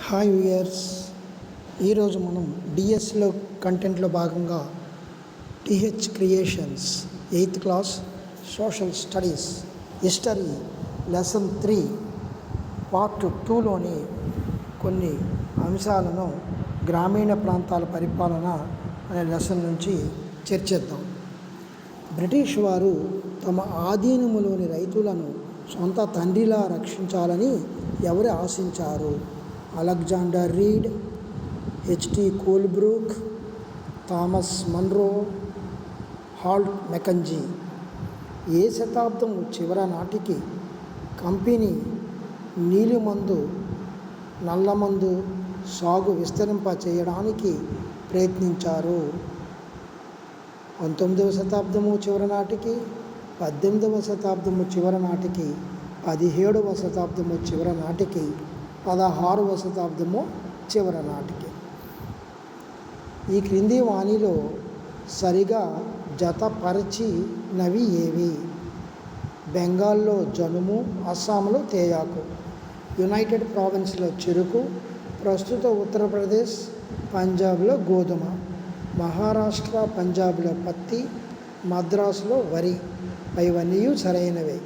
Hi viewers, ఈరోజు మనం డిఎస్లో కంటెంట్లో భాగంగా TH creations 8th class social studies history lesson 3 part 2లోని కొన్ని అంశాలను గ్రామీణ ప్రాంతాల పరిపాలన అనే లెసన్ నుంచి చర్చిద్దాం. బ్రిటిష్ వారు తమ ఆధీనములోని రైతులను సొంత తండ్రిలా రక్షించాలని ఎవరు ఆశించారు? Alexander Reed, H T Colebrooke, Thomas Munro, Holt Mackenzie. ఏ శతాబ్దం చివర నాటికి కంపెనీ నీలిమందు, నల్లమందు సాగు విస్తరింప చేయడానికి ప్రయత్నించారు? 19వ శతాబ్దము చివరి నాటికి, 18వ శతాబ్దము చివరి నాటికి, 17వ శతాబ్దము చివరి నాటికి, 16వ శతాబ్దము చివరి నాటికి. ఈ క్రింది వాణిలో సరిగా జతపరిచినవి ఏవి? బెంగాల్లో జనుము, అస్సాంలో తేయాకు, యునైటెడ్ ప్రావిన్స్లో చెరుకు, ప్రస్తుత ఉత్తరప్రదేశ్, పంజాబ్లో గోధుమ, మహారాష్ట్ర, పంజాబ్లో పత్తి, మద్రాసులో వరి. పైవన్నీ సరైనవే.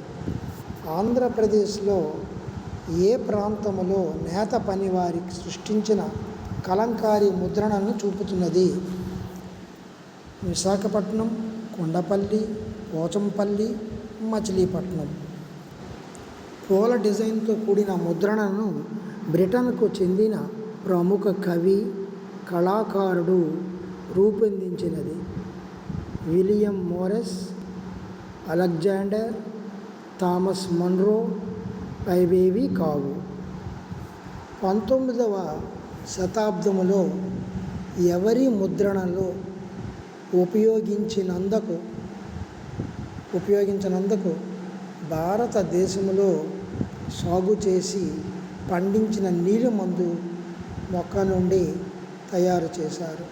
ఆంధ్రప్రదేశ్లో ఏ ప్రాంతంలో నేత పనివారికి సృష్టించిన కలంకారీ ముద్రణను చూపుతున్నది? విశాఖపట్నం, కొండపల్లి, పోచంపల్లి, మచిలీపట్నం. పూల డిజైన్తో కూడిన ముద్రణను బ్రిటన్కు చెందిన ప్రముఖ కవి, కళాకారుడు రూపొందించినది. William Morris, Alexander, Thomas Munro. పైవేవీ కావు. 19వ శతాబ్దములో ఎవరి ముద్రణలో ఉపయోగించినందుకు భారతదేశంలో సాగు చేసి పండించిన నీలిమందు మొక్క నుండి తయారు చేశారు.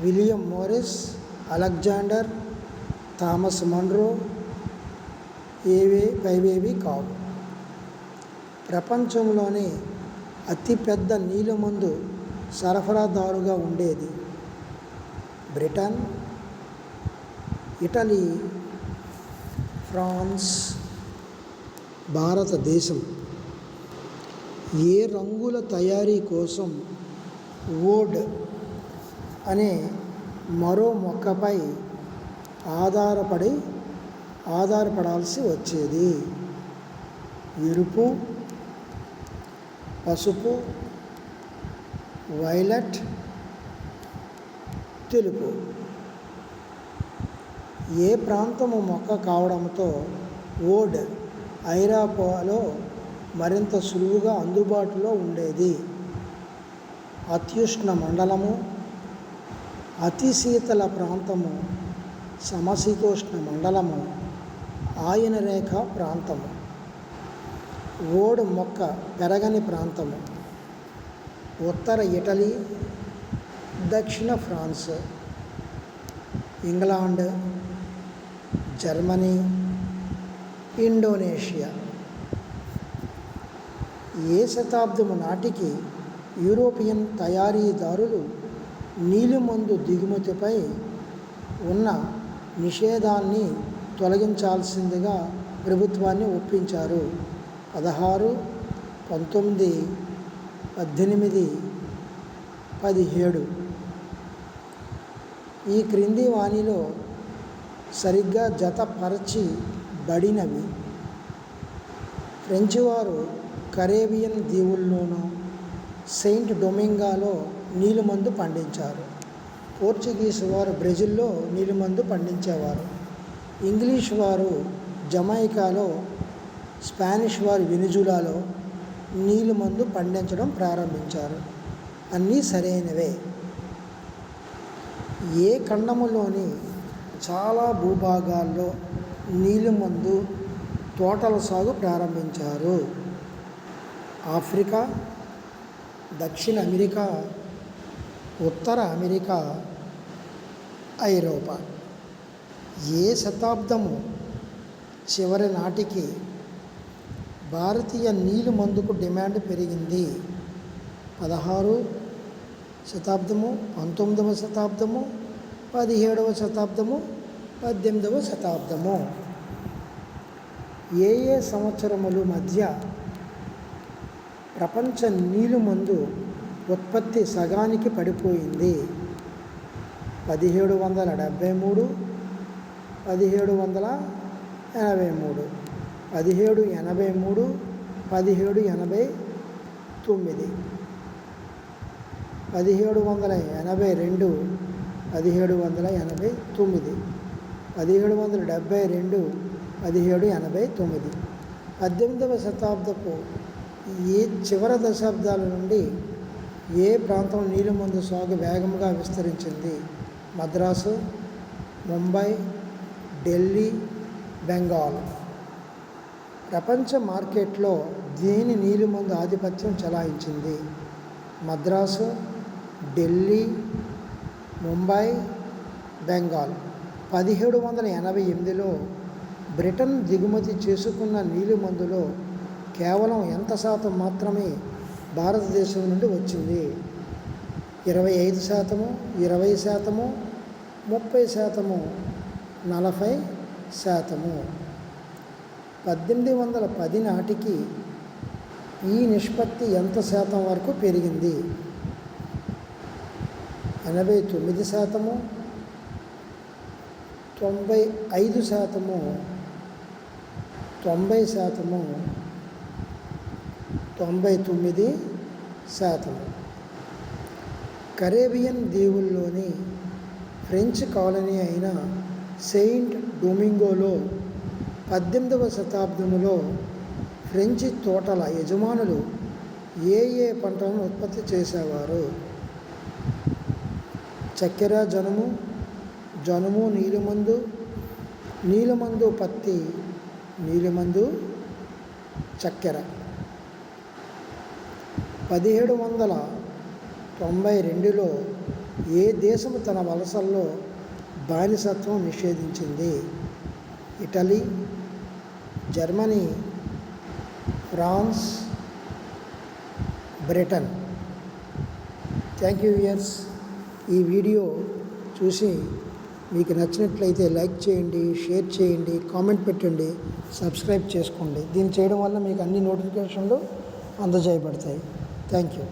William Morris, Alexander, Thomas Munro. పైవేవీ కావు. ప్రపంచంలోనే అతిపెద్ద నీలిమందు సరఫరాదారుగా ఉండేది బ్రిటన్, ఇటలీ, ఫ్రాన్స్, భారతదేశం. ఏ రంగుల తయారీ కోసం వోడ్ అనే మరో మొక్కపై ఆధారపడాల్సి వచ్చేది? ఎరుపు, పసుపు, వైలెట్, తెలుపు. ఏ ప్రాంతము మొక్క కావడంతో వోడ్ ఐరోపాలో మరింత సులువుగా అందుబాటులో ఉండేది? అత్యుష్ణ మండలము, అతి శీతల ప్రాంతము, సమశీతోష్ణ మండలము, ఆయనరేఖ ప్రాంతము. వోడ్ మొక్క పెరగని ప్రాంతము ఉత్తర ఇటలీ, దక్షిణ ఫ్రాన్స్, ఇంగ్లాండ్, జర్మనీ, ఇండోనేషియా. ఏ శతాబ్దము నాటికి యూరోపియన్ తయారీదారులు నీలిమందు దిగుమతిపై ఉన్న నిషేధాన్ని తొలగించాల్సిందిగా ప్రభుత్వాన్ని ఒప్పించారు? 16, 19, 18, 17. ఈ క్రింది వాణిలో సరిగ్గా జతపరచబడినవి? ఫ్రెంచి వారు కరేబియన్ దీవుల్లోనూ, సెయింట్ డొమింగాలో నీలిమందు పండించారు. పోర్చుగీసు వారు బ్రెజిల్లో నీలిమందు పండించేవారు. ఇంగ్లీష్ వారు జమైకాలో, స్పానిష్ వారు వెనిజులాలో నీలిమందు పండించడం ప్రారంభించారు. అన్నీ సరైనవే. ఏ ఖండములోని చాలా భూభాగాల్లో నీలిమందు తోటల సాగు ప్రారంభించారు? ఆఫ్రికా, దక్షిణ అమెరికా, ఉత్తర అమెరికా, ఐరోపా. ఏ శతాబ్దము చివరి నాటికి భారతీయ నీలిమందుకు డిమాండ్ పెరిగింది? 16వ శతాబ్దము, 19వ శతాబ్దము, 17వ శతాబ్దము, 18వ శతాబ్దము. ఏ ఏ సంవత్సరముల మధ్య ప్రపంచ నీలిమందు ఉత్పత్తి సగానికి పడిపోయింది? 1773, 1783, 1783, 1789, 1782, 1789, 1772, 1789. 18వ శతాబ్దపు ఈ చివరి దశాబ్దాల నుండి ఏ ప్రాంతం నీలిమందు సాగు వేగంగా విస్తరించింది? మద్రాసు, ముంబై, ఢిల్లీ, బెంగాల్. ప్రపంచ మార్కెట్లో దేని నీలిమందు ఆధిపత్యం చెలాయించింది? మద్రాసు, ఢిల్లీ, ముంబై, బెంగాల్. 1788లో బ్రిటన్ దిగుమతి చేసుకున్న నీలిమందులో కేవలం ఎంత శాతం మాత్రమే భారతదేశం నుండి వచ్చింది? 25%, 20%, 30%, 40%. 1810 నాటికి ఈ నిష్పత్తి ఎంత శాతం వరకు పెరిగింది? 89%, 95%, 90%, 99%. కరేబియన్ దీవుల్లోని ఫ్రెంచ్ కాలనీ అయిన సెయింట్ డొమింగోలో 18వ శతాబ్దంలో ఫ్రెంచి తోటల యజమానులు ఏ ఏ పంటలను ఉత్పత్తి చేసేవారు? చక్కెర, జనుము, నీలిమందు, నీలిమందు పత్తి, నీలిమందు, చక్కెర. 1792లో ఏ దేశము తన వలసల్లో బానిసత్వం నిషేధించింది? Italy, Germany, France, Britain. Thank you viewers. ఈ వీడియో చూసి మీకు నచ్చినట్లయితే లైక్ చేయండి, షేర్ చేయండి, కామెంట్ పెట్టండి, సబ్స్క్రైబ్ చేసుకోండి. దీన్ని చేయడం వల్ల మీకు అన్ని నోటిఫికేషన్లు అందజేయబడతాయి. Thank you.